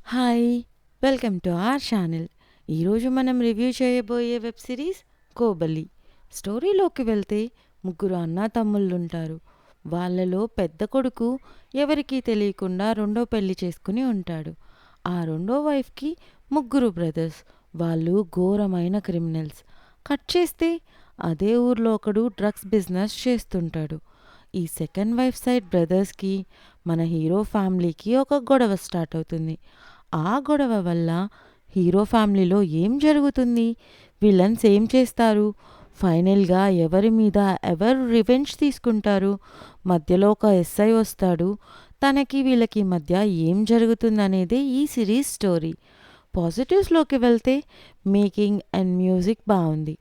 Hi! Welcome to our channel. ఈరోజు మనం review చేయబోయే వెబ్ సిరీస్ 'కోబలి'. స్టోరీలోకి వెళ్తే ముగ్గురు అన్నాతమ్ముళ్ళుంటారు. వాళ్ళలో పెద్ద కొడుకు ఎవరికీ తెలియకుండా రెండో పెళ్లి చేసుకుని ఉంటాడు. ఆ రెండో వైఫ్‌కి ముగ్గురు బ్రదర్స్. వాళ్ళు ఘోరమైన క్రిమినల్స్. కట్ చేస్తే అదే ఊర్లో ఒకడు డ్రగ్స్ బిజినెస్ చేస్తుంటాడు. ఈ సెకండ్ వైఫ్ సైడ్ బ్రదర్స్‌కి మన హీరో ఫ్యామిలీకి ఒక గొడవ స్టార్ట్ అవుతుంది. ఆ గొడవ వల్ల హీరో ఫ్యామిలీలో ఏం జరుగుతుంది? విలన్స్ ఏం చేస్తారు? ఫైనల్‌గా ఎవరి మీద ఎవరు రివెంజ్ తీసుకుంటారు? మధ్యలో ఒక ఎస్ఐ వస్తాడు. తనకి వీళ్ళకి మధ్య ఏం జరుగుతుందనేదే ఈ సిరీస్ స్టోరీ. పాజిటివ్స్‌లోకి వెళ్తే మేకింగ్ అండ్ మ్యూజిక్ బావుంది.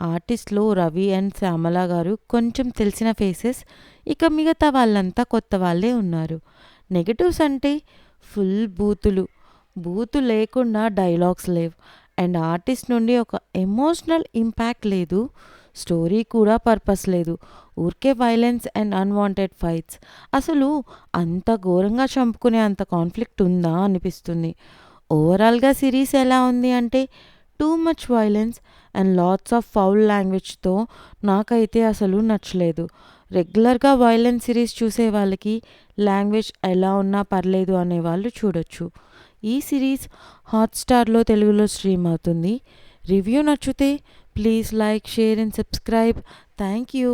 ఆర్టిస్ట్‌లో రవి అండ్ శ్యామల గారు కొంచెం తెలిసిన ఫేసెస్. ఇక మిగతా వాళ్ళంతా కొత్త వాళ్ళే ఉన్నారు. నెగెటివ్స్ అంటే ఫుల్ బూతులు. బూతు లేకుండా డైలాగ్స్ లేవు. అండ్ ఆర్టిస్ట్ నుండి ఒక ఎమోషనల్ ఇంపాక్ట్ లేదు. స్టోరీ కూడా పర్పస్ లేదు. ఊరికే వైలెన్స్ అండ్ అన్వాంటెడ్ ఫైట్స్. అసలు అంత ఘోరంగా చంపుకునే అంత కాన్ఫ్లిక్ట్ ఉందా అనిపిస్తుంది. ఓవరాల్‌గా సిరీస్ ఎలా ఉంది అంటే too much violence and lots of foul లాంగ్వేజ్‌తో నాకైతే అసలు నచ్చలేదు. రెగ్యులర్‌గా వైలెన్స్ సిరీస్ చూసే వాళ్ళకి లాంగ్వేజ్ ఎలా ఉన్నా పర్లేదు అనేవాళ్ళు చూడొచ్చు. ఈ సిరీస్ హాట్‌స్టార్‌లో తెలుగులో స్ట్రీమ్ అవుతుంది. రివ్యూ నచ్చితే please like, share and subscribe. Thank you.